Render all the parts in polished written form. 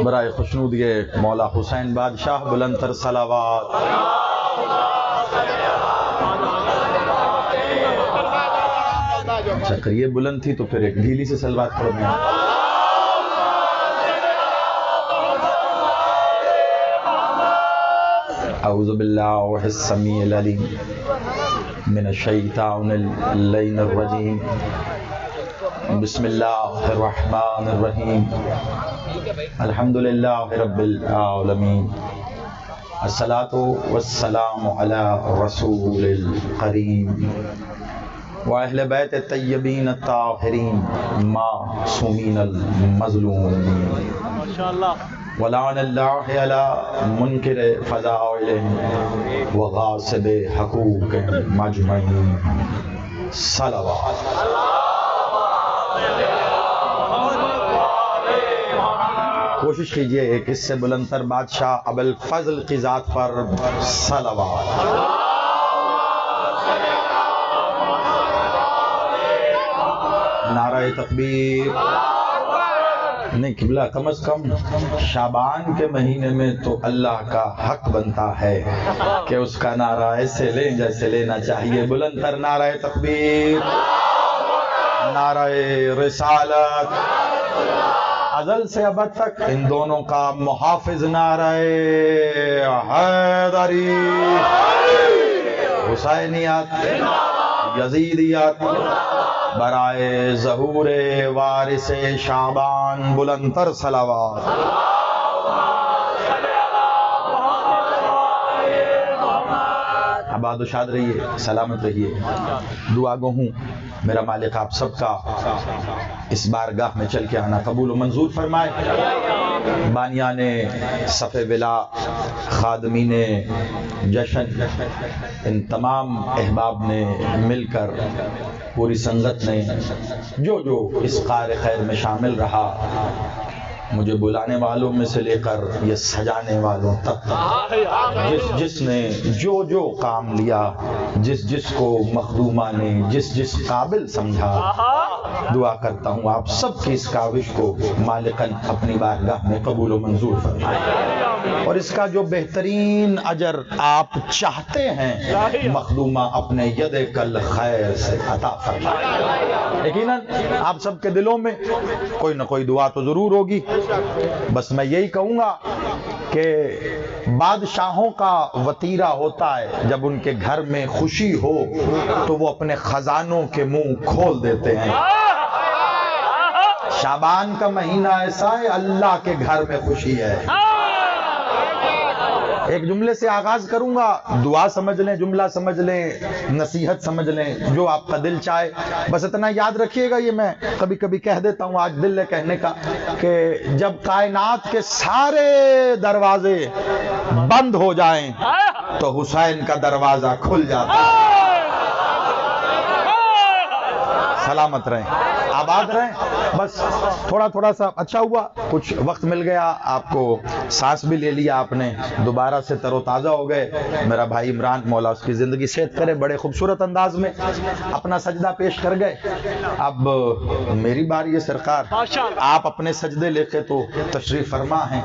برائے خوشنودی مولا حسین بادشاہ بلند تر صلوات۔ اچھا یہ بلند تھی تو پھر ایک ڈھیلی سے صلوات پڑھ دیں۔ اعوذ باللہ السمیع العلیم من الشیطان اللعین الرجیم، بسم اللہ الرحمن الرحیم، الحمدللہ رب العالمین، الصلاة والسلام علی رسول الکریم وَأَهْلِ بَيْتِ الطَّيِّبِينَ الطَّاهِرِينَ معصومین المظلومین، وَلَعْنَ اللَّهِ عَلَى مُنْكِرِ فَضَائِلِهِمْ وَغَاصِبِ حُقُوقِهِمْ مَجْمَعِينَ صلوات۔ کوشش کیجئے ایک اس سے بلندتر بادشاہ ابوالفضل کی ذات پر صلوات۔ نعرہ تکبیر۔ نہیں قبلہ، کم از کم شعبان کے مہینے میں تو اللہ کا حق بنتا ہے کہ اس کا نعرہ ایسے لیں جیسے لینا چاہیے۔ بلندتر نعرہ تکبیر، نعرہ رسالت، ازل سے ابد تک ان دونوں کا محافظ نعرہ حیدری، حسینیت، یزیدیت، برائے ظہور وارث شعبان بلندتر صلوات۔ آباد و شاد رہیے، سلامت رہیے۔ دعا گو ہوں میرا مالک آپ سب کا اس بارگاہ میں چل کے آنا قبول و منظور فرمائے۔ بانیان صف ولا، خادمین جشن، ان تمام احباب نے مل کر، پوری سنگت نے جو جو اس قار خیر میں شامل رہا، مجھے بلانے والوں میں سے لے کر یہ سجانے والوں تک، جس جس نے جو جو کام لیا، جس جس کو مخدومہ نے جس جس قابل سمجھا، دعا کرتا ہوں آپ سب کی اس کاوش کو مالکاً اپنی بارگاہ میں قبول و منظور فرمائے، اور اس کا جو بہترین اجر آپ چاہتے ہیں مخدومہ اپنے ید کل خیر سے عطا فرمائے۔ یقیناً آپ سب کے دلوں میں کوئی نہ کوئی دعا تو ضرور ہوگی۔ بس میں یہی کہوں گا کہ بادشاہوں کا وطیرہ ہوتا ہے جب ان کے گھر میں خوشی ہو تو وہ اپنے خزانوں کے منہ کھول دیتے ہیں۔ شعبان کا مہینہ ایسا ہے، اللہ کے گھر میں خوشی ہے۔ ایک جملے سے آغاز کروں گا، دعا سمجھ لیں، جملہ سمجھ لیں، نصیحت سمجھ لیں، جو آپ کا دل چاہے۔ بس اتنا یاد رکھیے گا، یہ میں کبھی کبھی کہہ دیتا ہوں، آج دل ہے کہنے کا، کہ جب کائنات کے سارے دروازے بند ہو جائیں تو حسین کا دروازہ کھل جاتا ہے۔ سلامت رہیں، آباد رہیں۔ بس تھوڑا تھوڑا سا اچھا ہوا، کچھ وقت مل گیا، آپ کو سانس بھی لے لیا آپ نے، دوبارہ سے تر و تازہ ہو گئے۔ میرا بھائی عمران، مولا اس کی زندگی صحت کرے، بڑے خوبصورت انداز میں اپنا سجدہ پیش کر گئے۔ اب میری باری ہے سرکار، آپ اپنے سجدے لے کے تو تشریف فرما ہیں،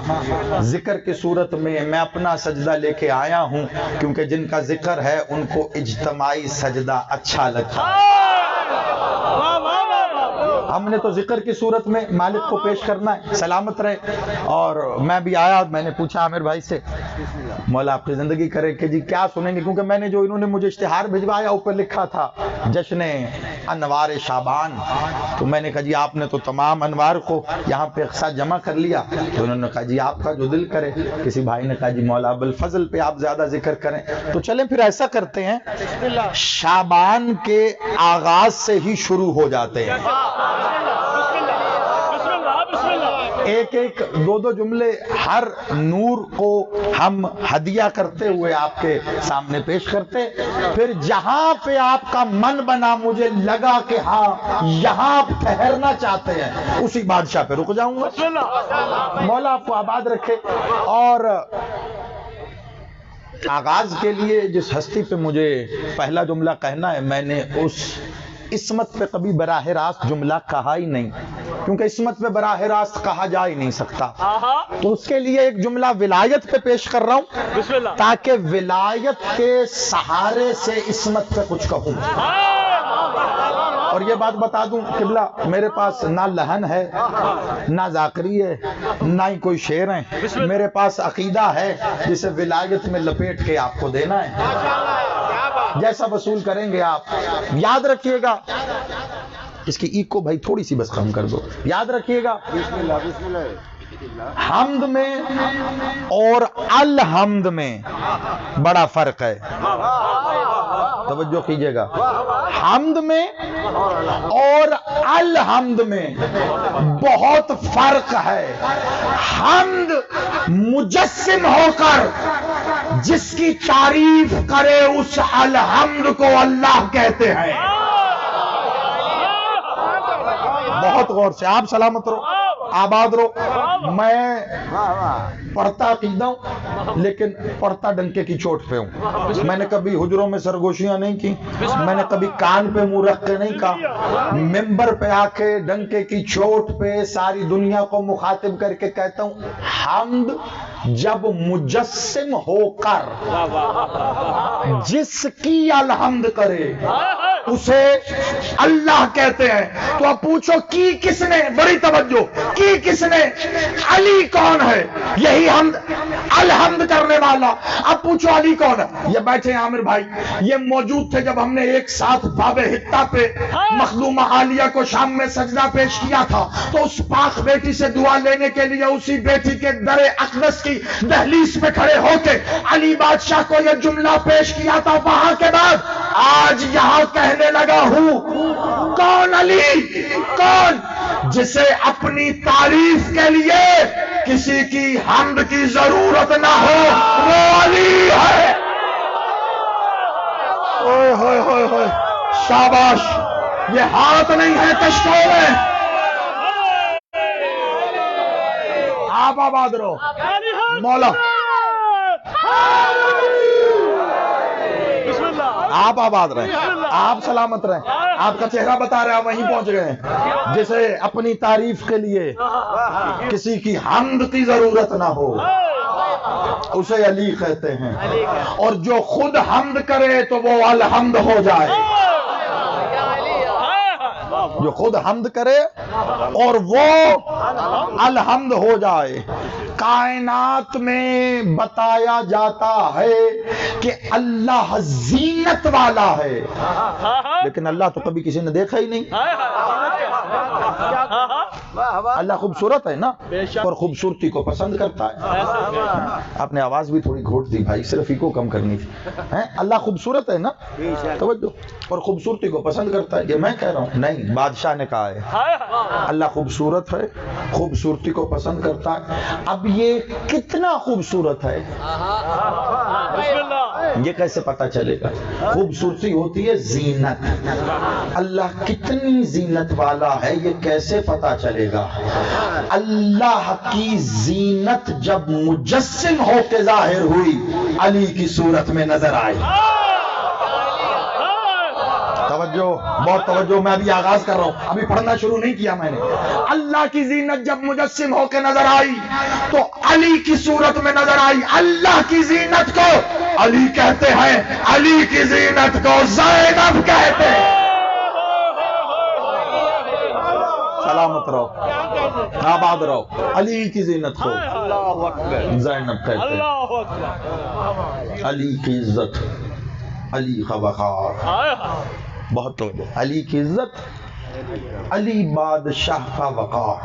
ذکر کی صورت میں میں اپنا سجدہ لے کے آیا ہوں، کیونکہ جن کا ذکر ہے ان کو اجتماعی سجدہ اچھا لگتا ہے۔ ہم نے تو ذکر کی صورت میں مالک کو پیش کرنا ہے۔ سلامت رہے۔ اور میں بھی آیا، میں نے پوچھا عامر بھائی سے، مولا آپ کی زندگی کرے کہ جی کیا سنیں گے، کیونکہ میں نے جو انہوں نے مجھے اشتہار بھجوایا اوپر لکھا تھا جشن انوار شعبان، تو میں نے کہا جی آپ نے تو تمام انوار کو یہاں پہ ایک ساتھ جمع کر لیا، تو انہوں نے کہا جی آپ کا جو دل کرے۔ کسی بھائی نے کہا جی مولا ابوالفضل پہ آپ زیادہ ذکر کریں، تو چلیں پھر ایسا کرتے ہیں، شعبان کے آغاز سے ہی شروع ہو جاتے ہیں، ایک ایک دو دو جملے ہر نور کو ہم ہدیہ کرتے ہوئے آپ کے سامنے پیش کرتے، پھر جہاں پہ آپ کا من بنا، مجھے لگا کہ ہاں یہاں آپ ٹھہرنا چاہتے ہیں، اسی بادشاہ پہ رک جاؤں گا۔ مولا آپ کو آباد رکھے۔ اور آغاز کے لیے جس ہستی پہ مجھے پہلا جملہ کہنا ہے، میں نے اس عصمت پہ کبھی براہ راست جملہ کہا ہی نہیں، کیونکہ عصمت پہ براہ راست کہا جا ہی نہیں سکتا، تو اس کے لیے ایک جملہ ولایت پہ پیش کر رہا ہوں تاکہ ولایت کے سہارے سے عصمت پہ کچھ کہوں۔ اور یہ بات بتا دوں قبلہ، میرے پاس نہ لہن ہے، نہ ذاکری ہے، نہ ہی کوئی شعر ہے، میرے پاس عقیدہ ہے جسے ولایت میں لپیٹ کے آپ کو دینا ہے، جیسا وصول کریں گے آپ۔ یاد رکھیے گا اس کی ایک کو بھائی تھوڑی سی بس کم کر دو، یاد رکھیے گا حمد میں اور الحمد میں بڑا فرق ہے، توجہ کیجئے گا، حمد میں اور الحمد میں بہت فرق ہے۔ حمد مجسم ہو کر جس کی تعریف کرے اس الحمد کو اللہ کہتے ہیں۔ بہت غور سے، آپ سلامت رہو، آباد رہو۔ میں پڑھتا عقیدہ ہوں لیکن پڑھتا ڈنکے کی چوٹ پہ ہوں۔ میں نے کبھی حجروں میں سرگوشیاں نہیں کی، میں نے کبھی کان پہ منہ رکھ کے نہیں کہا، ممبر پہ آ کے ڈنکے کی چوٹ پہ ساری دنیا کو مخاطب کر کے کہتا ہوں حمد جب مجسم ہو کر جس کی الحمد کرے اسے اللہ کہتے ہیں۔ تو اب پوچھو کی کس نے، بڑی توجہ، کی کس نے؟ علی کون ہے؟ یہی حمد، الحمد کرنے والا۔ اب پوچھو علی کون ہے؟ یہ بیٹھے ہیں عامر بھائی، یہ موجود تھے جب ہم نے ایک ساتھ باب حتہ پہ مخدومہ عالیہ کو شام میں سجدہ پیش کیا تھا، تو اس پاک بیٹی سے دعا لینے کے لیے اسی بیٹی کے در اقدس کی دہلیز پہ کھڑے ہو کے علی بادشاہ کو یہ جملہ پیش کیا تھا۔ وہاں کے بعد آج یہاں کہنے لگا ہوں کون علی، کون جسے اپنی تعریف کے لیے کسی کی حمد کی ضرورت نہ ہو، وہ علی ہے۔ اوئے ہوئے ہوئے ہوئے، شاباش، یہ ہاتھ نہیں ہے کشتوں میں۔ آپ آباد رہو مولا، آپ آباد رہیں، آپ سلامت رہیں، آپ کا چہرہ بتا رہا وہیں پہنچ گئے ہیں۔ جسے اپنی تعریف کے لیے کسی کی حمد کی ضرورت نہ ہو اسے علی کہتے ہیں، اور جو خود حمد کرے تو وہ الحمد ہو جائے۔ جو خود حمد کرے اور وہ الحمد ہو جائے۔ کائنات میں بتایا جاتا ہے کہ اللہ زینت والا ہے، لیکن اللہ تو کبھی کسی نے دیکھا ہی نہیں۔ اللہ خوبصورت ہے نا، اور خوبصورتی کو پسند کرتا ہے۔ آپ نے آواز بھی تھوڑی گھوٹ دی بھائی، صرف ہی کو کم کرنی تھی۔ اللہ خوبصورت ہے نا، توجہ، اور خوبصورتی کو پسند کرتا ہے۔ یہ میں کہہ رہا ہوں نہیں، بادشاہ نے کہا ہے اللہ خوبصورت ہے، خوبصورتی کو پسند کرتا ہے۔ اب یہ کتنا خوبصورت ہے یہ کیسے پتا چلے گا؟ خوبصورتی ہوتی ہے زینت، اللہ کتنی زینت والا ہے یہ کیسے پتا چلے گا؟ اللہ کی زینت جب مجسم ہو کے ظاہر ہوئی، علی کی صورت میں نظر آئی۔ توجہ، بہت توجہ، میں ابھی آغاز کر رہا ہوں، ابھی پڑھنا شروع نہیں کیا میں نے۔ اللہ کی زینت جب مجسم ہو کے نظر آئی تو علی کی صورت میں نظر آئی۔ اللہ کی زینت کو علی کہتے ہیں، علی کی زینت کو زینب کہتے ہیں۔ سلامت رہو، آباد رہو۔ علی کی زینت کو زینب کہتے ہیں۔ علی کی عزت، علی کا وقار، بہت توجہ، علی کی عزت، علی بادشاہ کا وقار۔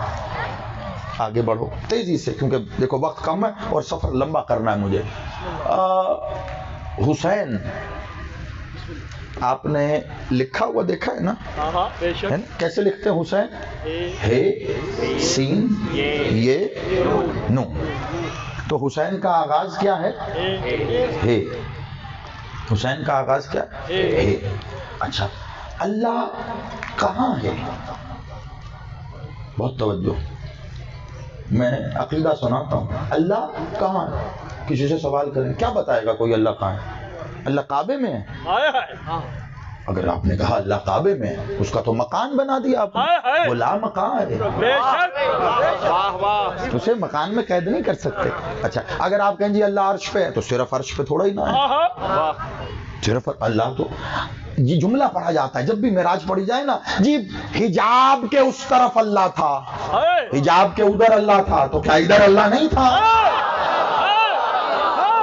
آگے بڑھو تیزی سے کیونکہ دیکھو وقت کم ہے اور سفر لمبا کرنا ہے مجھے۔ حسین آپ نے لکھا ہوا دیکھا ہے نا؟ کیسے لکھتے ہیں حسین؟ ہے سین یہ نو۔ تو حسین کا آغاز کیا ہے؟ ہے۔ حسین کا آغاز کیا ہے؟ اچھا، اللہ کہاں ہے؟ بہت توجہ، میں عقیدہ سناتا ہوں، اللہ کہاں ہے؟ کسی سے سوال کریں کیا بتائے گا کوئی اللہ کہاں ہے؟ اللہ کعبے میں ہے؟ اگر آپ نے کہا اللہ کعبے میں ہے، اس کا تو مکان بنا دیا آپ نے، وہ لا مکان ہے، اسے مکان میں قید نہیں کر سکتے۔ اچھا اگر آپ کہیں جی اللہ عرش پہ ہے تو صرف عرش پہ تھوڑا ہی نہ ہے، صرف اللہ تو یہ جملہ پڑھا جاتا ہے جب بھی معراج پڑھی جائے نا، جی حجاب کے اس طرف اللہ تھا، حجاب کے ادھر اللہ تھا، تو کیا ادھر اللہ نہیں تھا؟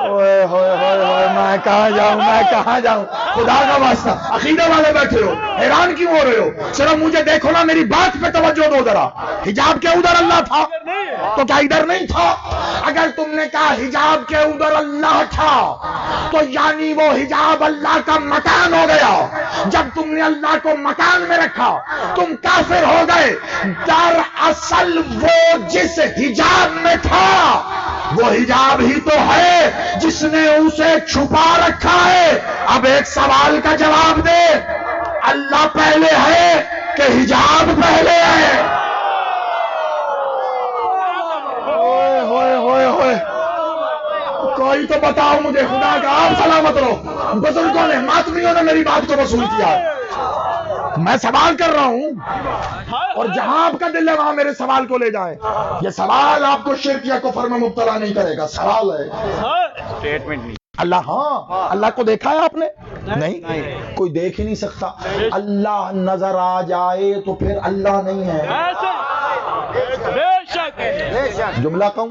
اوئے ہوئے ہوئے ہوئے، میں کہاں جاؤں، میں کہاں جاؤں، خدا کا واسطہ عقیدہ والے بیٹھے ہو حیران کیوں ہو رہے ہو؟ صرف مجھے دیکھو نا، میری بات پہ توجہ دو ذرا۔ حجاب کے ادھر اللہ تھا تو کیا ادھر نہیں تھا؟ اگر تم نے کہا حجاب کے ادھر اللہ تھا تو یعنی وہ حجاب اللہ کا مکان ہو گیا۔ جب تم نے اللہ کو مکان میں رکھا تم کافر ہو گئے۔ دراصل وہ جس حجاب میں تھا وہ حجاب ہی تو ہے جس نے اسے چھپا رکھا ہے۔ اب ایک سوال کا جواب دے، اللہ پہلے ہے کہ حجاب پہلے ہے؟ ہوئے ہوئے ہوئے ہوئے، کوئی تو بتاؤ مجھے، خدا کا آپ سلامت رہو۔ بزرگوں نے ماتمیوں نے میری بات کو وصول کیا ہے، میں سوال کر رہا ہوں اور جہاں آپ کا دل ہے وہاں میرے سوال کو لے جائیں۔ یہ سوال آپ کو شرک یا کفر میں مبتلا نہیں کرے گا، سوال ہے اللہ، ہاں اللہ کو دیکھا ہے آپ نے؟ نہیں، کوئی دیکھ ہی نہیں سکتا۔ اللہ نظر آ جائے تو پھر اللہ نہیں ہے۔ جملہ کہوں،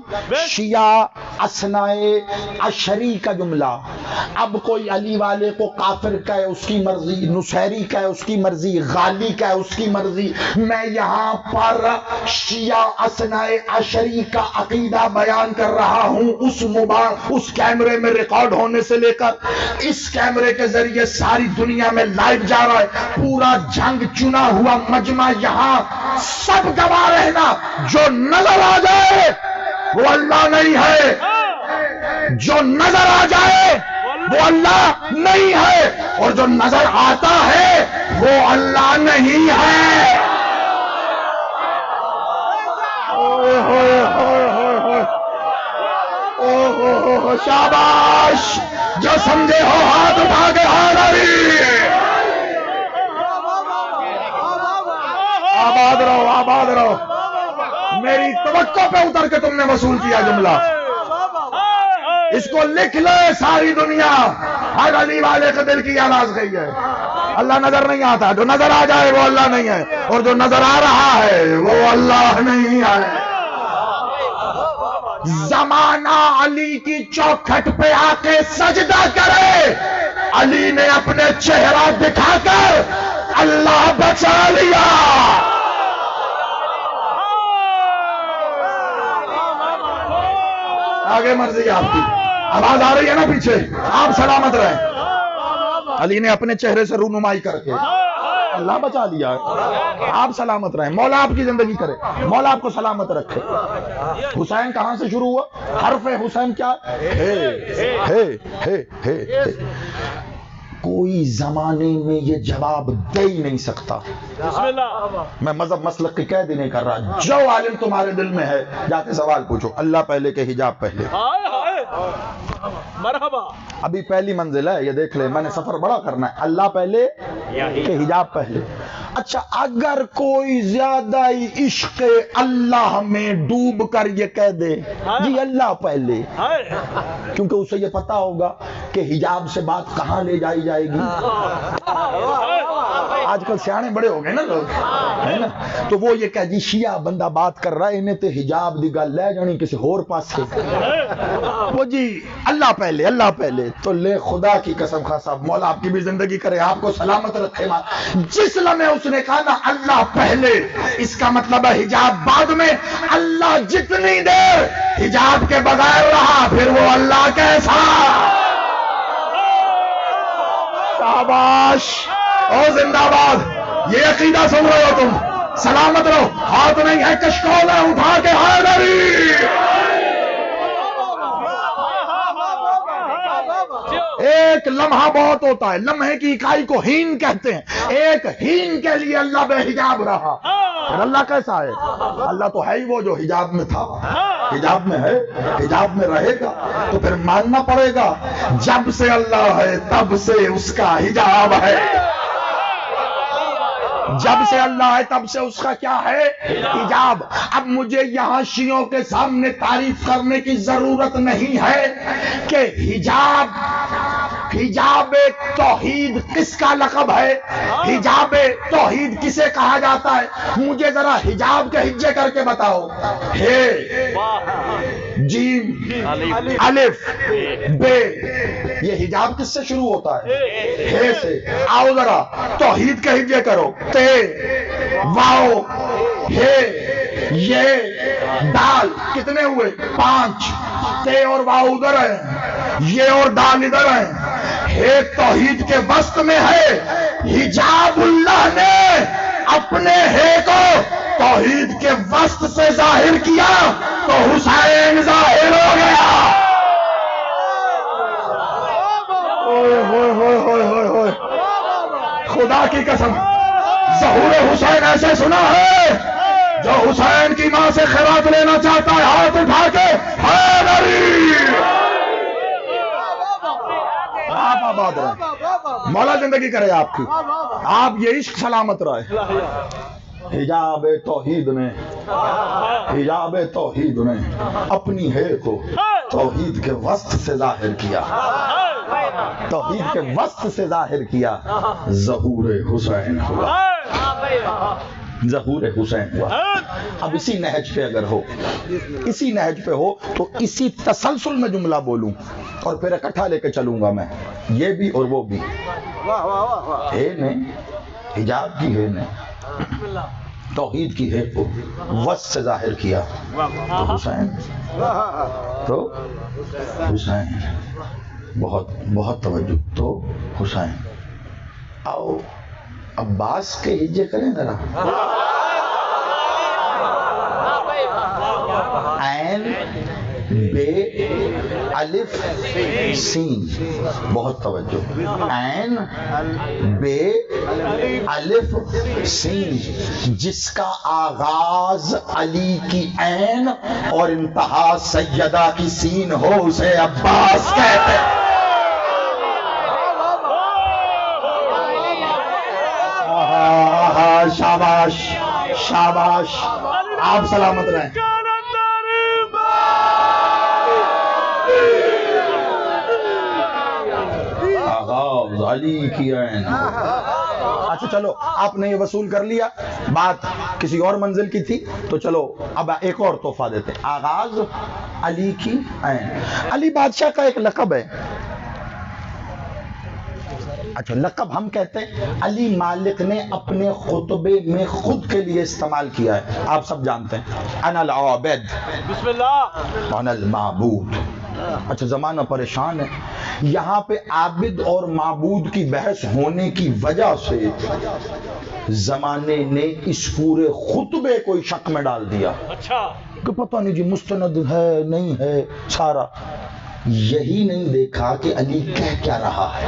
شیعہ اثنائے عشری کا جملہ، اب کوئی علی والے کو کافر کہے اس کی مرضی، نصیری کہے اس کی مرضی، غالی کہے اس کی مرضی، میں یہاں پر شیعہ اثنائے عشری کا عقیدہ بیان کر رہا ہوں۔ اس کیمرے میں ریکارڈ ہونے سے لے کر اس کیمرے کے ذریعے ساری دنیا میں لائیو جا رہا ہے، پورا جھنگ چنا ہوا مجمع یہاں سب گواہ رہنا، جو نظر آ جائے وہ اللہ نہیں ہے، جو نظر آ جائے وہ اللہ نہیں ہے، اور جو نظر آتا ہے وہ اللہ نہیں ہے۔ اوئے ہوئے ہوئے ہوئے ہوئے، اوہ شاباش، جو سمجھے ہو ہاتھ اٹھا کے حاضری۔ آباد رہو، آباد رہو، میری توقع پہ اتر کے تم نے وصول کیا جملہ، اس کو لکھ لے ساری دنیا، ہر علی والے کے دل کی آواز گئی ہے۔ اللہ نظر نہیں آتا، جو نظر آ جائے وہ اللہ نہیں ہے، اور جو نظر آ رہا ہے وہ اللہ نہیں ہے۔ زمانہ علی کی چوکھٹ پہ آ کے سجدہ کرے، علی نے اپنے چہرہ دکھا کر اللہ بچا لیا۔ آگے مرضی آپ کی، آواز آ رہی ہے نا پیچھے، آپ سلامت رہیں۔ علی نے اپنے چہرے سے رونمائی کر کے اللہ بچا لیا، آپ سلامت رہیں، مولا آپ کی زندگی کرے، مولا آپ کو سلامت رکھے۔ حسین کہاں سے شروع ہوا؟ حرف حسین کیا ہے؟ کوئی زمانے میں یہ جواب دے ہی نہیں سکتا۔ میں مذہب مسلک کی قید ہی نہیں کر رہا، جو عالم تمہارے دل میں ہے جا کے سوال پوچھو، اللہ پہلے کہ حجاب پہلے؟ مرحبا، ابھی پہلی منزل ہے، یہ دیکھ لے، میں نے سفر بڑا کرنا ہے، اللہ پہلے کہ حجاب پہلے۔ اچھا اگر کوئی زیادہ ہی عشق اللہ میں ڈوب کر یہ کہہ دے جی اللہ پہلے، کیونکہ اسے یہ پتا ہوگا کہ حجاب سے بات کہاں لے جائی جائے گی۔ آج کل سیانے بڑے ہو گئے نا لوگ، ہے نا، تو وہ یہ کہ جی شیعہ بندہ بات کر رہا ہے، انہیں تے حجاب دی گل لے جانی کسی اور پاس سے، وہ جی اللہ پہلے، اللہ پہلے۔ تو لے خدا کی قسم، خواہ صاحب مولا آپ کی بھی زندگی کرے، آپ کو سلامت رکھے، جس لمحے اس نے کہا نا اللہ پہلے، اس کا مطلب ہے حجاب بعد میں۔ اللہ جتنی دیر حجاب کے بغیر رہا پھر وہ اللہ کیسا؟ شاباش، او زندہ باد، یہ عقیدہ سن رہے ہو تم، سلامت رہو، ہاتھ نہیں ہے کشکول ہے، اٹھا کے حیدری۔ ایک لمحہ بہت ہوتا ہے، لمحے کی اکائی کو ہین کہتے ہیں، ایک ہین کے لیے اللہ بے حجاب رہا، پھر اللہ کیسا ہے؟ اللہ تو ہے ہی وہ جو حجاب میں تھا، حجاب میں ہے، حجاب میں رہے گا، تو پھر ماننا پڑے گا جب سے اللہ ہے تب سے اس کا حجاب ہے۔ جب سے اللہ ہے تب سے اس کا کیا ہے؟ حجاب. اب مجھے یہاں شیعوں کے سامنے تعریف کرنے کی ضرورت نہیں ہے کہ حجاب توحید کس کا لقب ہے، حجاب توحید کسے کہا جاتا ہے. مجھے ذرا حجاب کے ہجے کر کے بتاؤ. ہے جیم الف بے، یہ حجاب کس سے شروع ہوتا ہے؟ ہے سے. آؤ ذرا توحید کے ہجے کرو. تے واؤ ہے یہ دال، کتنے ہوئے؟ 5. تے اور واؤ ادھر ہے، یہ اور دال ادھر ہے. ہے توحید کے وسط میں ہے. حجاب اللہ نے اپنے ہے کو توحید کے وسط سے ظاہر کیا تو حسین ظاہر ہو گیا. خدا کی قسم ظہور حسین ایسے سنا ہے، جو حسین کی ماں سے خیرات لینا چاہتا ہے ہاتھ اٹھا کے حیدری. آپ آباد رہے، مولا زندگی کرے آپ کی، آپ یہ عشق سلامت رہے. حجاب توحید نے اپنی ہے کو توحید کے وسط سے ظاہر کیا، توحید کے وسط سے ظاہر کیا. ظہور حسین ہوا، ظہور حسین ہوا. اب اسی نہج پہ اگر ہو، اسی نہج پہ ہو تو اسی تسلسل میں جملہ بولوں اور پھر اکٹھا لے کے چلوں گا میں، یہ بھی اور وہ بھی. ہے نے حجاب کی ہے نے توحید کی ہے کو وسط سے ظاہر کیا تو حسین بہت بہت توجہ. تو حسین آؤ عباس کے ہجے کریں ذرا. عین بے الف سین، بہت توجہ. عین بے الف سین، جس کا آغاز علی کی عین اور انتہا سیدہ کی سین ہو اسے عباس کہتے ہیں. شاباش شاباش، آپ سلامت رہیں. آغاز علی کی عین. اچھا چلو، آپ نے یہ وصول کر لیا، بات کسی اور منزل کی تھی تو چلو اب ایک اور تحفہ دیتے. آغاز علی کی عین. علی بادشاہ کا ایک لقب ہے. اچھا لقب ہم کہتے ہیں، علی مالک نے اپنے خطبے میں خود کے لیے استعمال کیا ہے، آپ سب جانتے ہیں. انا العابد، بسم اللہ، انا المعبود. اچھا زمانہ پریشان ہے، یہاں پہ عابد اور معبود کی بحث ہونے کی وجہ سے زمانے نے اس پورے خطبے کو شک میں ڈال دیا کہ پتہ نہیں جی مستند ہے نہیں ہے. سارا یہی نہیں دیکھا کہ علی کہہ کیا رہا ہے.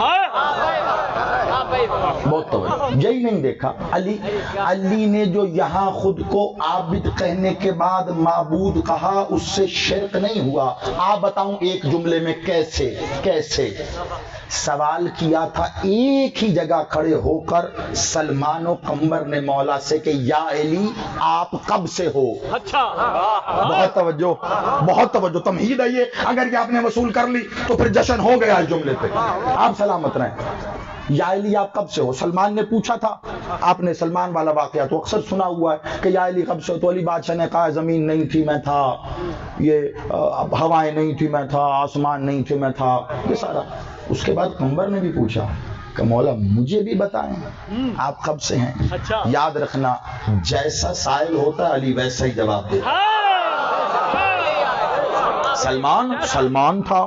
بہت توجہ، یہی نہیں دیکھا. علی نے جو یہاں خود کو عابد کہنے کے بعد معبود کہا، اس سے شرک نہیں ہوا. آپ بتاؤں ایک جملے میں کیسے سوال کیا تھا ایک ہی جگہ کھڑے ہو کر سلمان و قمر نے مولا سے کہ یا علی آپ کب سے ہو. اچھا بہت توجہ، بہت توجہ. تمہید ہے یہ، اگر یہ آپ نے وصول کر لی تو پھر جشن ہو گیا اس جملے پہ. آپ سلامت رہیں. یا علی آپ کب سے ہو؟ سلمان نے پوچھا تھا، آپ نے سلمان والا واقعہ تو اکثر سنا ہوا ہے کہ یا علی کب سے ہو؟ تو علی بادشاہ نے کہا زمین نہیں تھی میں تھا، یہ ہوائیں نہیں تھی میں تھا، آسمان نہیں تھے میں تھا، یہ سارا. اس کے بعد قمر نے بھی پوچھا کہ مولا مجھے بھی بتائیں آپ کب سے ہیں. یاد رکھنا جیسا سائل ہوتا ہے علی ویسا ہی جواب دیتا. سلمان تھا،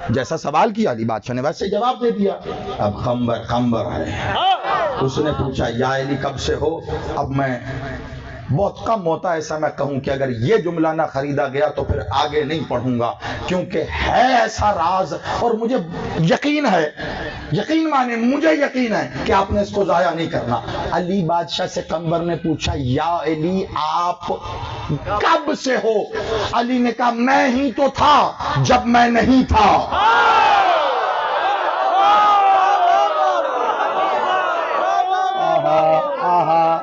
جیسا سوال کیا علی بادشاہ نے ویسے جواب دے دیا. اب قمر ہے، اس نے پوچھا یا علی کب سے ہو. اب میں بہت کم ہوتا ہے ایسا میں کہوں کہ اگر یہ جملہ نہ خریدا گیا تو پھر آگے نہیں پڑھوں گا، کیونکہ ہے ایسا راز اور مجھے یقین ہے، یقین مانے مجھے یقین ہے کہ آپ نے اس کو ضائع نہیں کرنا. علی بادشاہ سے قمر نے پوچھا یا علی آپ کب سے ہو؟ علی نے کہا میں ہی تو تھا جب میں نہیں تھا. آہا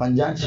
50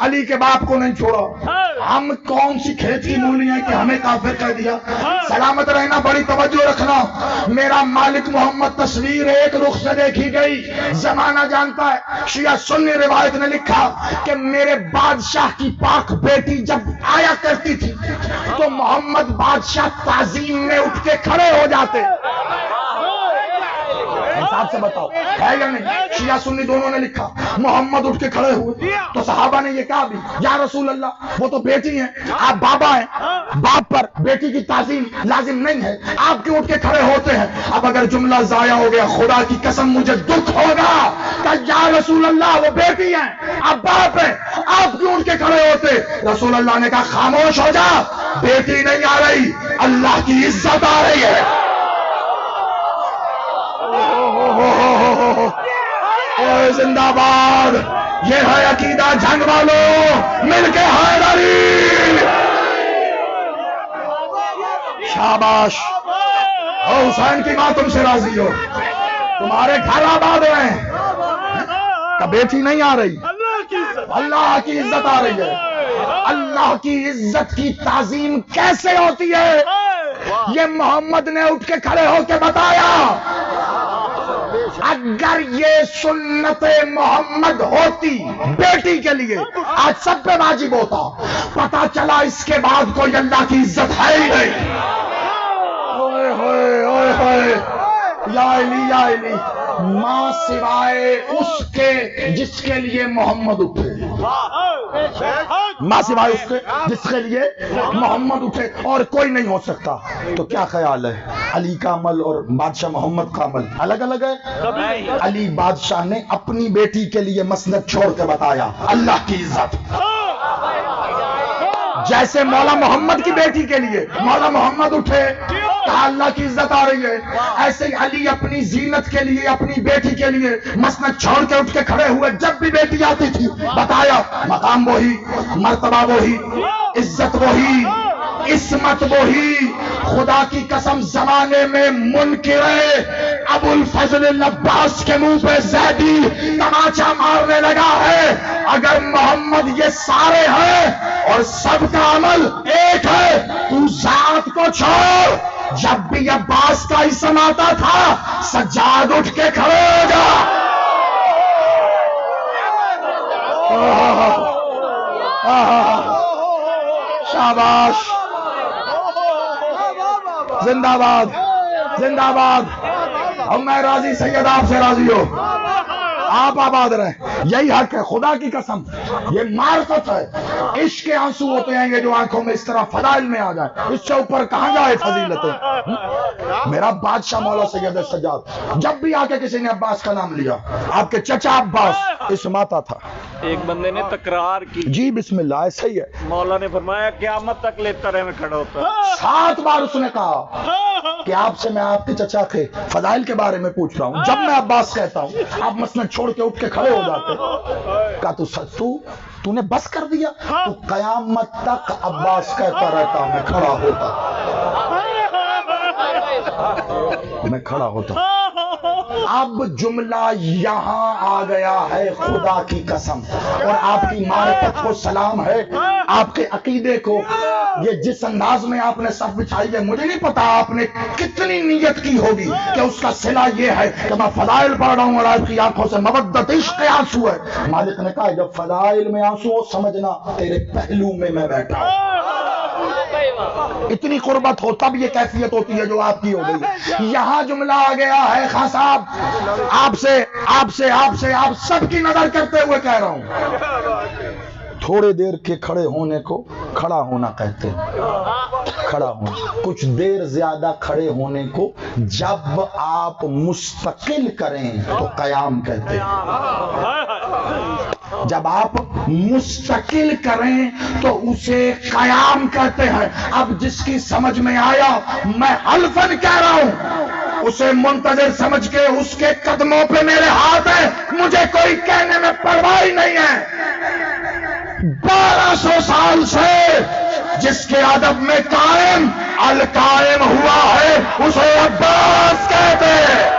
علی کے باپ کو نہیں چھوڑا. ہم کون سی کھیت کی مولی ہیں کہ ہمیں کافر کہہ دیا؟ سلامت رہنا، بڑی توجہ رکھنا. میرا مالک محمد تصویر ایک رخ سے دیکھی گئی، زمانہ جانتا ہے. شیعہ سنی روایت نے لکھا کہ میرے بادشاہ کی پاک بیٹی جب آیا کرتی تھی تو محمد بادشاہ تعظیم میں اٹھ کے کھڑے ہو جاتے. حساب سے بتاؤ ہے یا نہیں؟ شیعہ سنی دونوں نے لکھا. محمد اٹھ کے کھڑے ہوئے تو صحابہ نے یہ کہا بھی یا رسول اللہ وہ تو بیٹی ہیں، آپ بابا ہیں، باپ پر بیٹی کی تعظیم لازم نہیں ہے، آپ کیوں اٹھ کے کھڑے ہوتے ہیں؟ اب اگر جملہ ضائع ہو گیا خدا کی قسم مجھے دکھ ہوگا کہ یا رسول اللہ وہ بیٹی ہیں، آپ باپ ہیں، آپ کیوں اٹھ کے کھڑے ہوتے؟ رسول اللہ نے کہا خاموش ہو جا، بیٹی نہیں آ رہی، اللہ کی عزت آ رہی ہے. زندہ باد. یہ ہے عقیدہ جنگ والوں، مل کے حیدری. شاباش. حسین کی ماں تم سے راضی ہو، تمہارے گھر آباد ہیں. بیٹی نہیں آ رہی، اللہ کی عزت آ رہی ہے. اللہ کی عزت کی تعظیم کیسے ہوتی ہے یہ محمد نے اٹھ کے کھڑے ہو کے بتایا. اگر یہ سنت محمد ہوتی بیٹی کے لیے آج سب پہ واجب ہوتا. پتا چلا اس کے بعد کوئی اللہ کی عزت ہے ہی نہیں. اوئے ہوئے اوئے ہوئے، یا علی یا علی. ماں سوائے اس کے جس کے لیے محمد اٹھے، ماں سوائے اس کے جس کے لیے محمد اٹھے، اور کوئی نہیں ہو سکتا. تو کیا خیال ہے علی کا عمل اور بادشاہ محمد کا عمل الگ الگ ہے؟ علی بادشاہ نے اپنی بیٹی کے لیے مسند چھوڑ کے بتایا اللہ کی عزت. جیسے مولا محمد کی بیٹی کے لیے مولا محمد اٹھے کہا اللہ کی عزت آ رہی ہے، ایسے ہی علی اپنی زینت کے لیے اپنی بیٹی کے لیے مسند چھوڑ کے اٹھ کے کھڑے ہوئے. جب بھی بیٹی آتی تھی بتایا مقام وہی، مرتبہ وہی، عزت وہی، عصمت وہی. خدا کی قسم زمانے میں منکر ابو الفضل العباس کے منہ پہ زیدی تماچا مارنے لگا ہے. اگر محمد یہ سارے ہیں اور سب کا عمل ایک ہے، تو ذات کو چھوڑ. جب بھی عباس کا اسم آتا تھا سجاد اٹھ کے کھڑے ہو جا. شاباش. زندہ باد زندہ باد. ہم میں راضی سید آپ سے راضی ہو، آپ آباد رہیں. یہی حق ہے خدا کی قسم. یہ معرفت ہے. عشق کے آنسو ہوتے ہیں یہ جو آنکھوں میں اس طرح فضائل میں آ جائیں. اس سے اوپر کہاں جائے فضیلتیں. میرا بادشاہ مولا سید سجاد جب بھی آ کے کسی نے عباس کا نام لیا، آپ کے چچا عباس اسماتا تھا. ایک بندے نے تکرار کی، جی بسم اللہ ایسا ہی ہے. مولا نے فرمایا قیامت تک لیتا رہے میں کھڑا ہوتا. 7 بار اس نے کہا کہ آپ سے میں آپ کے چچا کے فضائل کے بارے میں پوچھ رہا ہوں. جب میں عباس کہتا ہوں آپ مسند چھوڑ کے اٹھ کے کھڑے ہو جاتے. کہا تو نے بس کر دیا؟ تو قیامت تک عباس کہتا رہتا میں کھڑا ہوتا، میں کھڑا ہوتا. اب جملہ یہاں آ گیا ہے خدا کی قسم، اور آپ کی معرفت کو سلام ہے، آپ کے عقیدے کو. یہ جس انداز میں آپ نے صف بچھائی ہے مجھے نہیں پتا آپ نے کتنی نیت کی ہوگی کہ اس کا صلہ یہ ہے کہ میں فضائل پڑھ رہا ہوں اور آپ کی آنکھوں سے مودت عشق آنسو ہے. مالک نے کہا جب فضائل میں آنسو ہو سمجھنا تیرے پہلو میں بیٹھا ہوں. اتنی قربت ہو تب یہ کیفیت ہوتی ہے جو آپ کی ہو گئی. یہاں جملہ آ گیا ہے خان صاحب، آپ سب کی نظر کرتے ہوئے کہہ رہا ہوں. تھوڑے دیر کے کھڑے ہونے کو کھڑا ہونا کہتے ہیں. کھڑا ہونا، کچھ دیر زیادہ کھڑے ہونے کو جب آپ مستقل کریں تو قیام کہتے ہیں. جب آپ مستقل کریں تو اسے قیام کہتے ہیں. اب جس کی سمجھ میں آیا میں حلفاً کہہ رہا ہوں اسے منتظر سمجھ کے اس کے قدموں پہ میرے ہاتھ ہیں، مجھے کوئی کہنے میں پرواہ نہیں ہے. 1200 سال سے جس کے ادب میں قائم القائم ہوا ہے اسے عباس کہتے ہیں.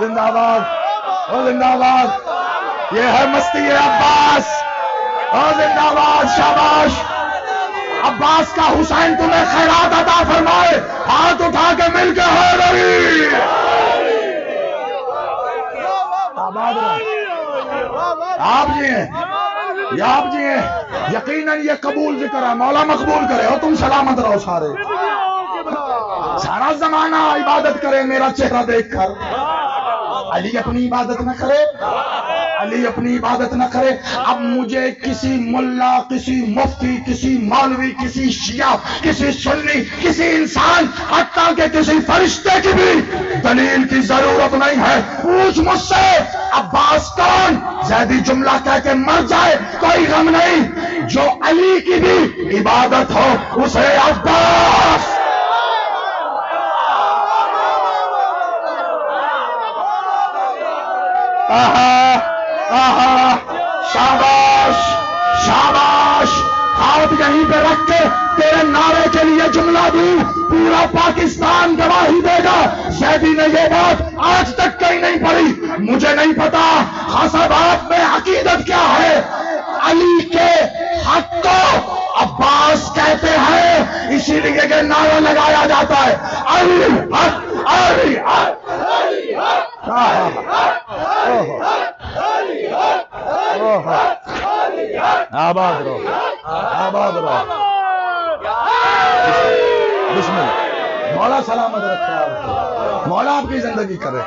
زندہ باد او زندہ باد، یہ ہے مستی عباس او زندہ باد، شاباش عباس کا حسین تمہیں خیرات عطا فرمائے، ہاتھ اٹھا کے مل کے حیدری آباد رہے۔ آپ جی ہیں، یہ آپ جی ہیں، یقیناً یہ قبول ذکر ہے، مولا مقبول کرے ہو، تم سلامت رہو سارے، سارا زمانہ عبادت کرے میرا چہرہ دیکھ کر، علی اپنی عبادت نہ کرے، علی اپنی عبادت نہ کرے۔ اب مجھے کسی ملا، کسی مفتی، کسی مولوی، کسی شیعہ، کسی سنی، کسی انسان، حتیٰ کہ کسی فرشتے کی بھی دلیل کی ضرورت نہیں ہے۔ پوچھ مجھ سے عباس کون؟ زیدی جملہ کہہ کے مر جائے کوئی غم نہیں، جو علی کی بھی عبادت ہو اسے عباس۔ آہا آہا، شاباش شاباش، ہاتھ یہیں پہ رکھ کے تیرے نعرے کے لیے جملہ دوں، پورا پاکستان گواہی دے گا زیدی نے یہ بات آج تک کہیں نہیں پڑھی۔ مجھے نہیں پتا خاصا آپ میں عقیدت کیا ہے، علی کے حق کو عباس کہتے ہیں، اسی لیے یہ نعرہ لگایا جاتا ہے، علی حق، علی حق، علی حق، آباد رہو، آباد رہو، بسم اللہ، مولا سلامت رکھے آپ کو، مولا آپ کی زندگی کرے۔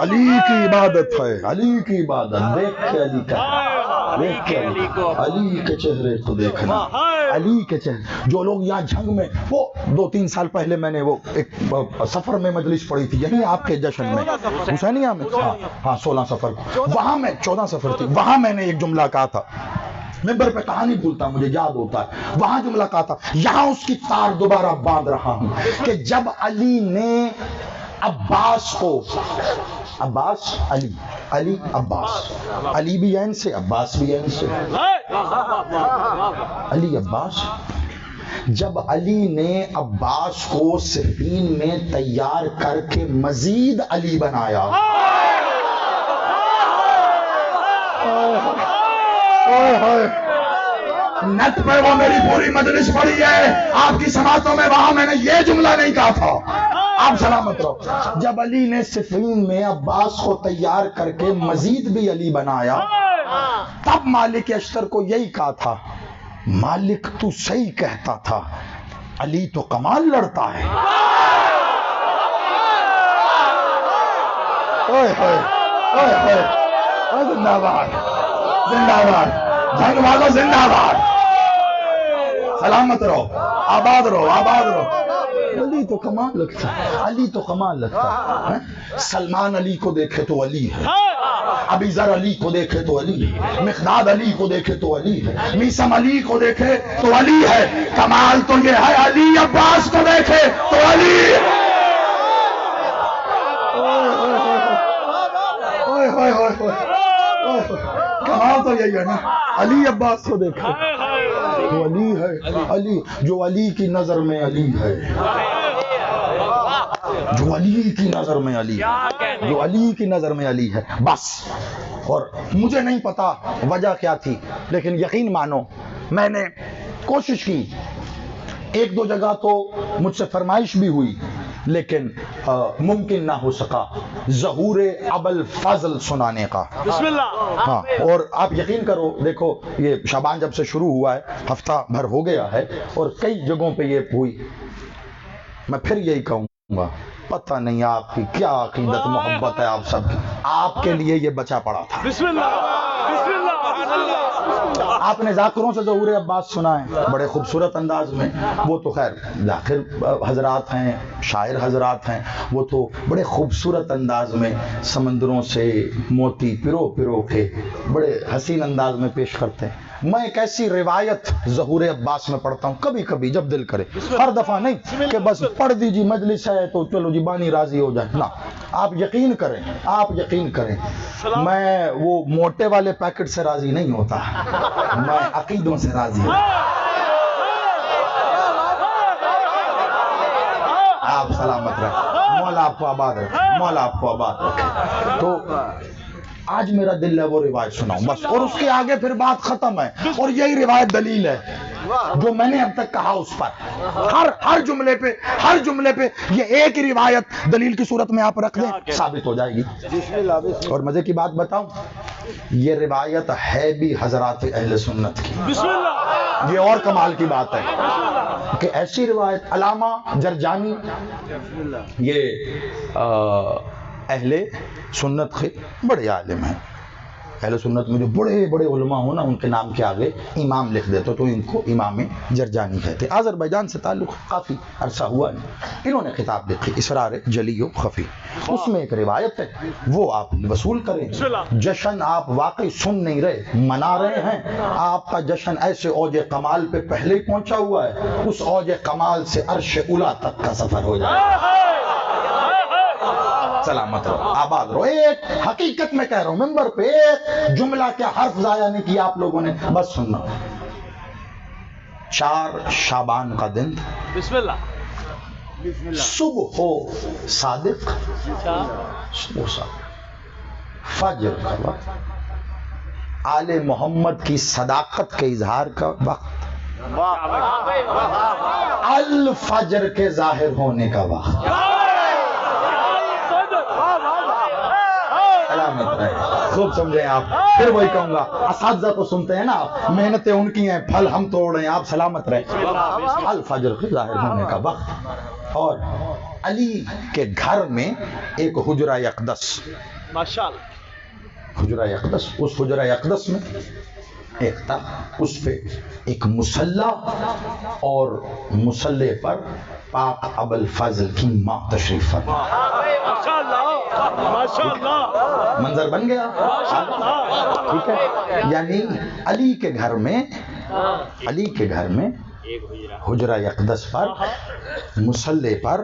علی کی عبادت ہے، علی کی عبادت، دیکھ کے علی کا، دیکھ کے علی کے چہرے کو دیکھنا، علی کے چہرے۔ جو لوگ یہاں جھنگ میں، وہ 2-3 سال پہلے میں نے وہ ایک سفر میں مجلس پڑھی تھی، یہی آپ کے جشن میں حسینیہ میں، ہاں 16 سفر، وہاں میں 14 سفر تھی، وہاں میں نے ایک جملہ کہا تھا، ممبر پہ کہانی بھولتا مجھے یاد ہوتا ہے، وہاں جملہ کہا تھا، یہاں اس کی تار دوبارہ باندھ رہا ہوں کہ جب علی نے عباس کو، عباس علی، علی عباس، علی بھی عین سے، عباس بھی عین سے، علی عباس، جب علی نے عباس کو صفین میں تیار کر کے مزید علی بنایا، نیٹ پہ وہ میری پوری مجلس پڑی ہے، آپ کی سماعتوں میں، وہاں میں نے یہ جملہ نہیں کہا تھا، آپ سلامت رہو۔ جب علی نے صفین میں عباس کو تیار کر کے مزید بھی علی بنایا، تب مالک اشتر کو یہی کہا تھا، مالک تو صحیح کہتا تھا، علی تو کمال لڑتا ہے۔ اوئے ہوئے اوئے ہوئے، زندہ باد زندہ باد، جنگ والو زندہ باد، سلامت رہو، آباد رہو، آباد رہو۔ علی تو کمال لگتا ہے، علی تو کمال لگتا ہے، سلمان علی کو دیکھے تو علی ہے، ابی ذر علی کو دیکھے تو علی ہے، مقداد علی کو دیکھے تو علی ہے، میثم علی کو دیکھے تو علی ہے، کمال تو یہ ہے علی عباس کو دیکھے تو علی ہے۔ کمال تو یہی ہے نا، علی عباس کو دیکھے تو علی ہے، علی جو علی کی نظر میں علی ہے، جو علی کی نظر میں علی ہے، جو علی کی نظر میں علی ہے، بس۔ اور مجھے نہیں پتا وجہ کیا تھی، لیکن یقین مانو میں نے کوشش کی، 1-2 جگہ تو مجھ سے فرمائش بھی ہوئی، لیکن ممکن نہ ہو سکا ظہور ابوالفضل سنانے کا۔ بسم اللہ۔ ہاں، اور آپ یقین کرو، دیکھو یہ شعبان جب سے شروع ہوا ہے، ہفتہ بھر ہو گیا ہے، اور کئی جگہوں پہ یہ ہوئی، میں پھر یہی کہوں گا، پتہ نہیں آپ کی کیا عقیدت محبت ہے آپ سب کی، آپ کے لیے یہ بچا پڑا تھا۔ بسم اللہ، بسم اللہ۔ آپ نے ذاکروں سے ظہور عباس سنا ہے بڑے خوبصورت انداز میں، وہ تو خیر ذاکر حضرات ہیں، شاعر حضرات ہیں، وہ تو بڑے خوبصورت انداز میں سمندروں سے موتی پرو پرو کے بڑے حسین انداز میں پیش کرتے ہیں۔ میں ایک ایسی روایت ظہور عباس میں پڑھتا ہوں کبھی کبھی جب دل کرے، ہر دفعہ نہیں کہ بس پڑھ دیجیے مجلس ہے تو چلو جی بانی راضی ہو جائے، نہ، آپ یقین کریں، آپ یقین کریں، میں وہ موٹے والے پیکٹ سے راضی نہیں ہوتا، میں عقیدوں سے راضی ہوں۔ آپ سلامت رہیں، مولا آپ کو آباد رکھے، مولا آپ کو آباد رکھے۔ تو آج میرا دل ہے وہ روایت سناؤں بس، اور اس کے آگے پھر بات ختم ہے، اور یہی روایت دلیل ہے جو میں نے اب تک کہا اس پر۔ ہر جملے پہ یہ ایک ہی روایت دلیل کی صورت میں آپ رکھ دیں، ثابت ہو جائے گی۔ اور مزے کی بات بتاؤں، یہ روایت ہے بھی حضرات اہل سنت کی۔ بسم اللہ، یہ اور کمال کی بات ہے کہ ایسی روایت علامہ جرجانی، یہ اہل سنت کے بڑے عالم ہیں۔ اہل سنت میں جو بڑے بڑے علماء ہوں نا، ان کے نام کے آگے امام لکھ دیتے تو ان کو امام جرجانی کہتے ہیں۔ آذربائیجان سے تعلق کافی عرصہ ہوا ہے۔ انہوں نے کتاب لکھی اسرار جلی و خفی، اس میں ایک روایت ہے، وہ آپ وصول کریں۔ جشن آپ واقعی سن نہیں رہے، منا رہے ہیں۔ آپ کا جشن ایسے اوج کمال پہ پہلے ہی پہنچا ہوا ہے، اس اوج کمال سے عرش اولا تک کا سفر ہو جائے۔ سلامت رہو، آباد رہو۔ ایک حقیقت میں کہہ رہا ہوں، ممبر پہ ایک جملہ کیا حرف ضائع نہیں کیا آپ لوگوں نے، بس سننا۔ 4 شعبان کا دن، بسم اللہ، صبح ہو صادق، صبح صادق، فجر کا وقت، آل محمد کی صداقت کے اظہار کا وقت، الفجر کے ظاہر ہونے کا وقت۔ خوب سمجھیں آپ، پھر وہی کہوں گا، اساتذہ کو سنتے ہیں نا آپ، محنتیں ان کی ہیں، پھل ہم توڑ رہے ہیں، آپ سلامت رہیں۔ الفجر کے ظاہر ہونے کا وقت، اور علی کے گھر میں ایک حجرہ اقدس، ماشاءاللہ، حجرہ اقدس، اس حجرہ اقدس میں ایک تخت، اس پہ ایک مصلی، اور مصلی پر پاک ابوالفضل کی ماں تشریف فرما۔ ماشاءاللہ، منظر بن گیا، ٹھیک ہے؟ یعنی علی کے گھر میں حجرہ اقدس پر مصلی پر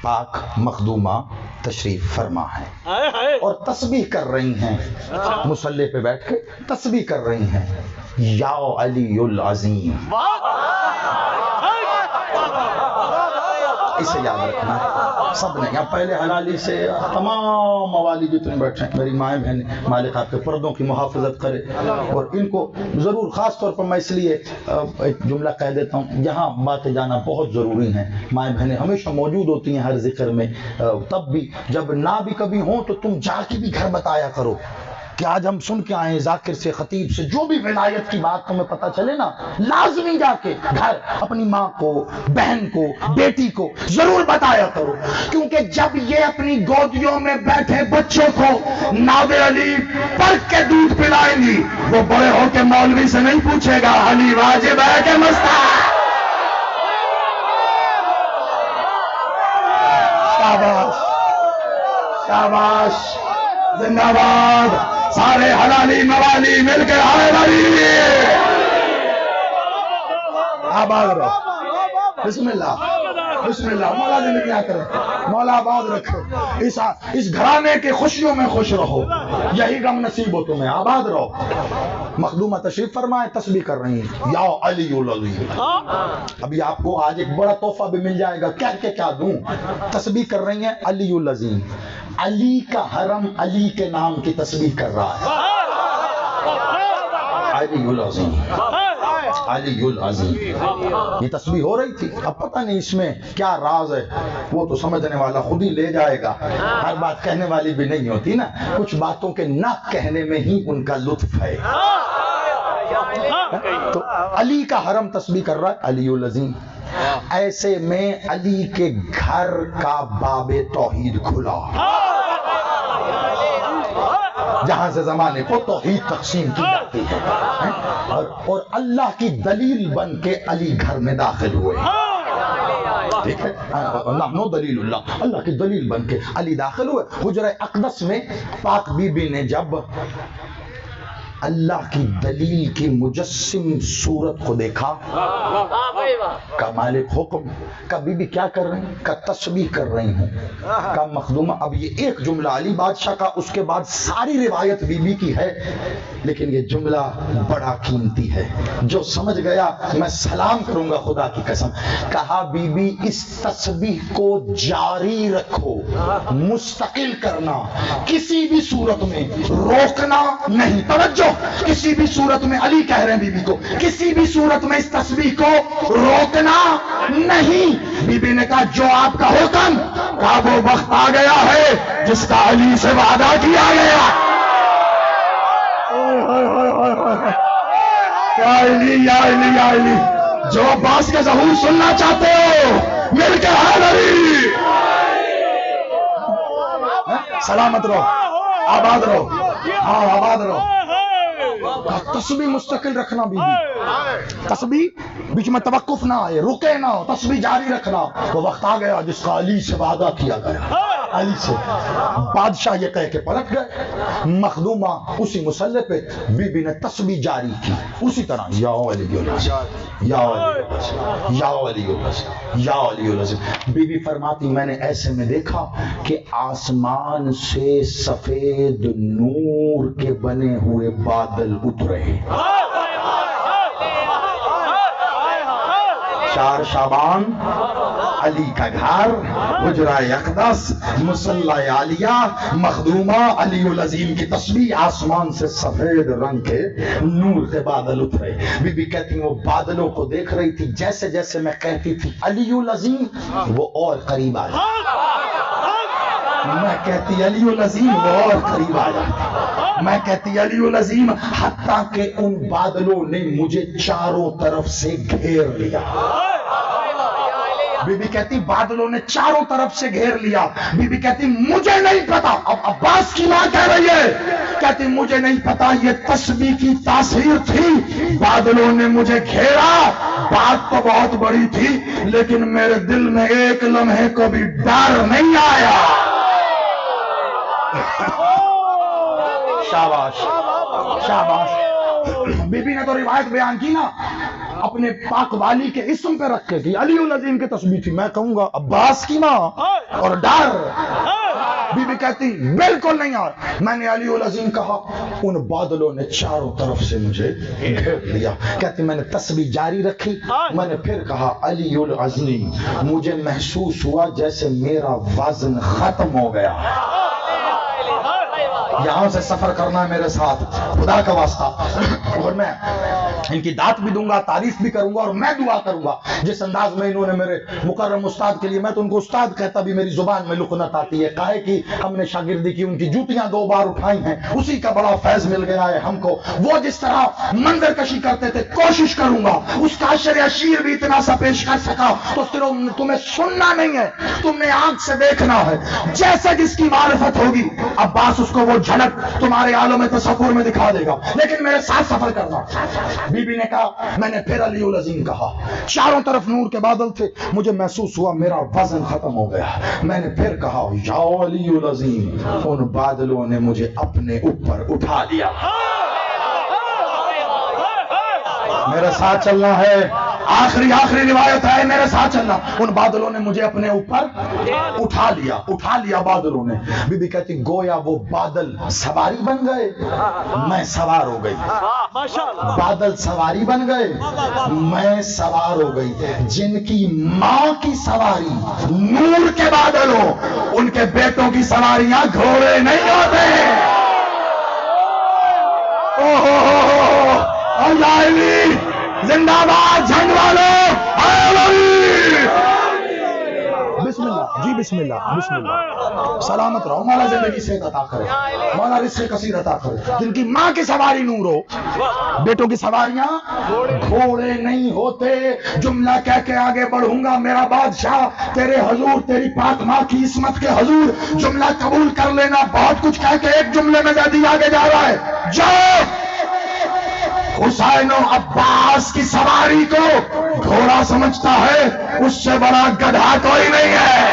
پاک مخدومہ تشریف فرما ہے، اور تسبیح کر رہی ہیں، مصلی پہ بیٹھ کے تسبیح کر رہی ہیں، یا علی العظیم۔ اسے یاد رکھنا سب نے، یا پہلے حلالی سے تمام موالی جتنے بیٹھے ہیں، میری مائیں بہنیں، مالک آپ کے پردوں کی محافظت کرے، اور ان کو ضرور خاص طور پر میں اس لیے ایک جملہ کہہ دیتا ہوں، یہاں باتیں جانا بہت ضروری ہیں۔ مائیں بہنیں ہمیشہ موجود ہوتی ہیں ہر ذکر میں، تب بھی جب نہ بھی کبھی ہوں تو تم جا کے بھی گھر بتایا کرو کہ آج ہم سن کے آئے ذاکر سے، خطیب سے، جو بھی ولایت کی بات تمہیں پتہ چلے نا، لازمی جا کے گھر اپنی ماں کو، بہن کو، بیٹی کو ضرور بتایا کرو، کیونکہ جب یہ اپنی گودیوں میں بیٹھے بچوں کو ناو علی پڑھ کے دودھ پلائیں گی، وہ بڑے ہو کے مولوی سے نہیں پوچھے گا علی واجب ہے کہ مستحب۔ شاباش شاباش، زندہ باد، سارے حلالی موالی مل کے آئے بھائی، آباد رہو۔ بسم اللہ، بسم اللہ، مولا زندگی نہ کرے، مولا آباد رکھے، اس گھرانے کے خوشیوں میں خوش رہو، یہی غم نصیب ہو تمہیں، آباد رہو۔ مخدومہ تشریف فرمائے، تسبیح کر رہی ہیں، یا علی العظیم۔ ابھی آپ کو آج ایک بڑا تحفہ بھی مل جائے گا، کہہ کے کیا دوں، تسبیح کر رہی ہیں علی العظیم۔ علی کا حرم علی کے نام کی تسبیح کر رہا ہے، علی العظیم، علی العظیم۔ یہ تسبیح ہو رہی تھی، اب پتہ نہیں اس میں کیا راز ہے، وہ تو سمجھنے والا خود ہی لے جائے گا، ہر بات کہنے والی بھی نہیں ہوتی نا، کچھ باتوں کے نہ کہنے میں ہی ان کا لطف ہے۔ تو علی کا حرم تسبیح کر رہا ہے، علی العظیم۔ ایسے میں علی کے گھر کا باب توحید کھلا، جہاں سے زمانے کو توحید تقسیم کی جاتی ہے، اور اللہ کی دلیل بن کے علی گھر میں داخل ہوئے، ٹھیک ہے، نحنو دلیل اللہ، اللہ کی دلیل بن کے علی داخل ہوئے۔ حجرہ اقدس میں پاک بی بی نے جب اللہ کی دلیل کی مجسم صورت کو دیکھا، کا مالک حکم، کا بی بی کیا کر رہی ہیں، کا تسبیح کر رہی ہوں، کا مخدومہ. اب یہ ایک جملہ علی بادشاہ کا، اس کے بعد ساری روایت بی بی کی ہے، لیکن یہ جملہ بڑا قیمتی ہے. جو سمجھ گیا میں سلام کروں گا خدا کی قسم. کہا بی بی اس تسبیح کو جاری رکھو، مستقل کرنا، کسی بھی صورت میں روکنا نہیں. توجہ، کسی بھی صورت میں، علی کہہ رہے ہیں بی بی کو، کسی بھی صورت میں اس تسبیح کو روکنا نہیں. بی بی نے کہا جو آپ کا حکم. کہا وہ وقت آ گیا ہے جس کا علی سے وعدہ کیا گیا. یا علی یا علی یا علی، جو عباس کا ظہور سننا چاہتے ہو مل کے حاضری. سلامت رہو، آباد رہو، ہاں آباد رہو. تسبیح مستقل رکھنا بی بی، تسبیح بیچ میں توقف نہ آئے، رکے نہ، تسبیح جاری رکھنا. وہ وقت آ گیا جس کا علی سے وعدہ کیا گیا. علی سے بادشاہ یہ کہہ کے پلٹ گئے. مخدومہ اسی مسلح پہ، بی بی نے تسبیح جاری کی اسی طرح. یا علی یا علی یا علی یا علی. بی بی فرماتی میں نے ایسے میں دیکھا کہ آسمان سے سفید نور کے بنے ہوئے بادل اترے. 4 شعبان، علی کا گھر، حجرہ اقدس، مصلی عالیہ، مخدومہ، علی العظیم کی تسبیح. آسمان سے سفید رنگ کے نور کے بادل اترے. بی بی کہتی وہ بادلوں کو دیکھ رہی تھی، جیسے جیسے میں کہتی تھی علی العظیم وہ اور قریب آ جاتا. میں کہتی علی العظیم وہ اور قریب آ جاتا. میں کہتی علی العظیم، حتیٰ کہ ان بادلوں نے مجھے چاروں طرف سے گھیر لیا. بی بی کہتی بادلوں نے چاروں طرف سے گھیر لیا. بی بی کہتی مجھے نہیں پتا. اب عباس کی ماں کہہ رہی ہے، کہتی مجھے نہیں پتا یہ تسبیح کی تاثیر تھی، بادلوں نے مجھے گھیرا. بات تو بہت بڑی تھی، لیکن میرے دل میں ایک لمحے کو بھی ڈر نہیں آیا. شاباش شاباش. بی بی نے تو روایت بیان کی نا، اپنے پاک والی کے اسم پہ رکھ کے تھی. علی العظیم کی تسبیح تھی. میں کہوں گا عباس کی ماں اور ڈر. بی بی کہتی بالکل نہیں آ. میں نے علی العظیم کہا، ان بادلوں نے چاروں طرف سے مجھے گھیر لیا. کہتی میں نے تسبیح جاری رکھی. میں نے پھر کہا علی العظیم، مجھے محسوس ہوا جیسے میرا وزن ختم ہو گیا. یہاں سے سفر کرنا ہے میرے ساتھ، خدا کا واسطہ. اور میں ان کی داد بھی دوں گا، تعریف بھی کروں گا، اور میں دعا کروں گا جس انداز میں انہوں نے میرے مکرم استاد کے لیے، میں تو ان کو استاد کہتا بھی میری زبان میں لکنت آتی ہے. کہے کہ ہم نے شاگردی کی، ان کی جوتیاں 2 بار اٹھائی ہیں، اسی کا بڑا فیض مل گیا ہے ہم کو. وہ جس طرح منظر کشی کرتے تھے، کوشش کروں گا اس کا اشر شیر بھی اتنا سا پیش کر سکا. تو صرف تمہیں سننا نہیں ہے، تم نے آنکھ سے دیکھنا ہے. جیسے جس کی معرفت ہوگی عباس اس کو وہ جھلک تمہارے عالم تصور میں دکھا دے گا، لیکن میرے ساتھ سفر کرنا. بی بی نے کہا، میں نے پھر علی العظیم کہا. چاروں طرف نور کے بادل تھے. مجھے محسوس ہوا میرا وزن ختم ہو گیا. میں نے پھر کہا یا علی العظیم، ان بادلوں نے مجھے اپنے اوپر اٹھا لیا. میرے ساتھ چلنا ہے، آخری روایت ہے، میرے ساتھ چلنا. ان بادلوں نے مجھے اپنے اوپر اٹھا لیا بادلوں نے. بی بی کہتی گویا وہ بادل سواری بن گئے، میں سوار ہو گئی. بادل سواری بن گئے، میں سوار ہو گئی. جن کی ماں کی سواری نور کے بادل ہو، ان کے بیٹوں کی سواریاں گھوڑے نہیں ہوتے. زندہ باد جنگ والو. بسم اللہ جی، بسم اللہ بسم اللہ. سلامت رہو، مولا زندگی سے عطا کرے، مولا رزق کثیر عطا کرے. جن کی ماں کی سواری نور ہو، بیٹوں کی سواریاں گھوڑے نہیں ہوتے. جملہ کہہ کے آگے بڑھوں گا میرا بادشاہ، تیرے حضور، تیری پاک ماں کی عصمت کے حضور. جملہ قبول کر لینا. بہت کچھ کہہ کے ایک جملے میں زیادہ آگے جا رہا ہے. جاؤ، حسین و عباس کی سواری کو گھوڑا سمجھتا ہے، اس سے بڑا گدھا کوئی نہیں ہے.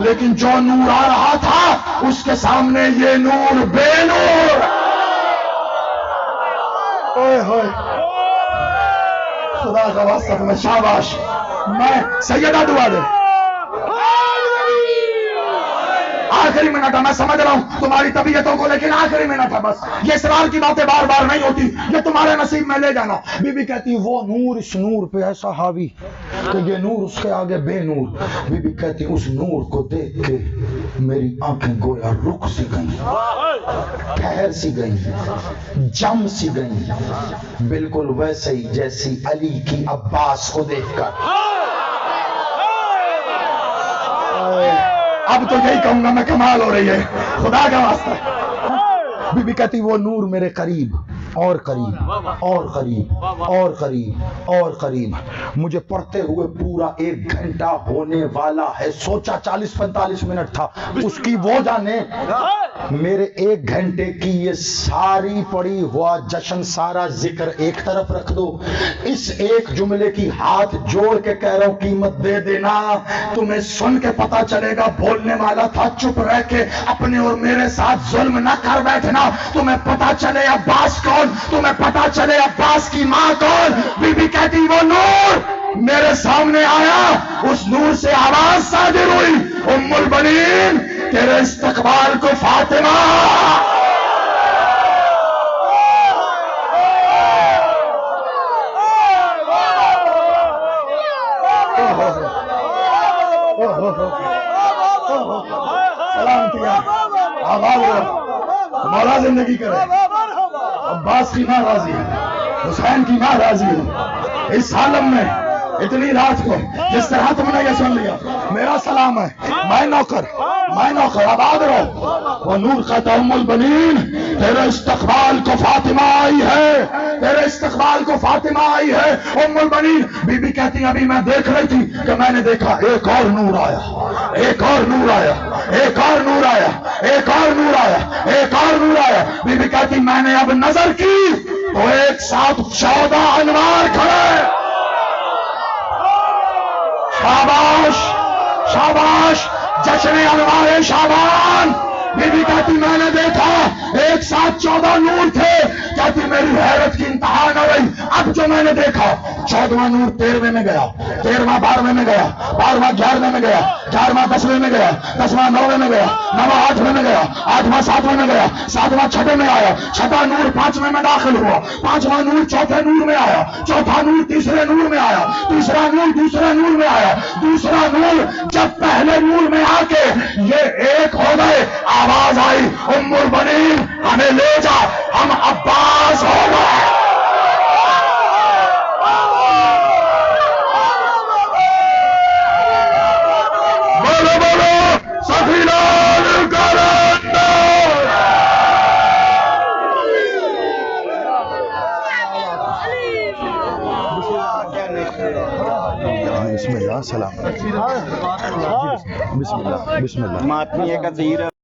لیکن جو نور آ رہا تھا اس کے سامنے یہ نور بے نور. اوئے ہوئے خدا کا واسطہ تمہیں شاباش. میں سیدہ دعا دے. آخری منٹ ہے، میں سمجھ رہا ہوں تمہاری طبیعتوں کو، لیکن آخری منٹ ہے بس. یہ اسرار کی باتیں بار بار نہیں ہوتی، یہ تمہارے نصیب میں لے جانا. بی بی کہتی وہ نور اس نور پہ ایسا حاوی کہ یہ نور اس کے آگے بے نور. بی بی کہتی اس نور کو دیکھ کے میری آنکھیں گویا رک سی گئیں، ٹھہر سی گئیں، جم سی گئیں، بالکل ویسے ہی جیسی علی کی عباس کو دیکھ کر. اب تو یہی کہوں گا میں، کمال ہو رہی ہے خدا کا واسطہ. بی بی کہتی وہ نور میرے قریب اور قریب اور قریب اور قریب اور قریب. مجھے پڑھتے ہوئے پورا 1 گھنٹہ ہونے والا ہے. سوچا 40-45 منٹ تھا، اس کی وہ جانے. میرے 1 گھنٹے کی یہ ساری پڑی ہوا جشن، سارا ذکر ایک طرف رکھ دو. اس ایک جملے کی ہاتھ جوڑ کے کہہ رہا ہوں قیمت دے دینا. تمہیں سن کے پتا چلے گا بولنے والا تھا، چپ رہ کے اپنے اور میرے ساتھ ظلم نہ کر بیٹھنا. تمہیں پتا چلے عباس کون، تمہیں پتا چلے عباس کی ماں کون. بی بی کہتی وہ نور میرے سامنے آیا، اس نور سے آواز صادر ہوئی، ام البنین تیرے استقبال کو فاطمہ. مولا زندگی کرے. عباس کی ماں راضی ہے، حسین کی ماں راضی ہے. اس عالم میں اتنی رات کو جس طرح تم نے یہ سن لیا، میرا سلام ہے. میں نوکر آباد رہو. وہ نور کا ام البنین تیرے استقبال کو فاطمہ آئی ہے، تیرے استقبال کو فاطمہ آئی ہے. ام البنین بی بی کہتی ابھی میں دیکھ رہی تھی کہ میں نے دیکھا ایک اور نور آیا، ایک اور نور آیا، ایک اور نور آیا، ایک اور نور آیا، ایک اور نور آیا. بی بی کہتی میں نے اب نظر کی تو ایک ساتھ 14 انوار کھڑے. شاباش شاباش، جشن انوار شابان. بی بی کہتی میں نے دیکھا ایک ساتھ 14 نور تھے. کہتی میری حیرت کی انتہا نہ رہی. اب جو میں نے دیکھا 14واں نور 13ویں میں گیا، 13واں 12ویں میں گیا، 12واں 11ویں میں گیا، 11واں 10ویں میں گیا، 10واں 9ویں میں گیا، 9واں 8ویں میں گیا، 8واں 7ویں میں گیا، 7واں 6ویں میں آیا، 6واں نور 5ویں میں داخل ہوا، 5واں نور 4تھے نور میں آیا، 4تھا نور 3رے نور میں آیا، 3را نور 2سرے نور میں آیا، 2سرا نور جب پہلے نور میں آ کے یہ ایک ہو گئے، آواز آئی ام البنین ہمیں لے جا، ہم عباس ہو گئے. بولو بولو سفینان کرندہ. بسم اللہ سلام. بسم اللہ بسم اللہ.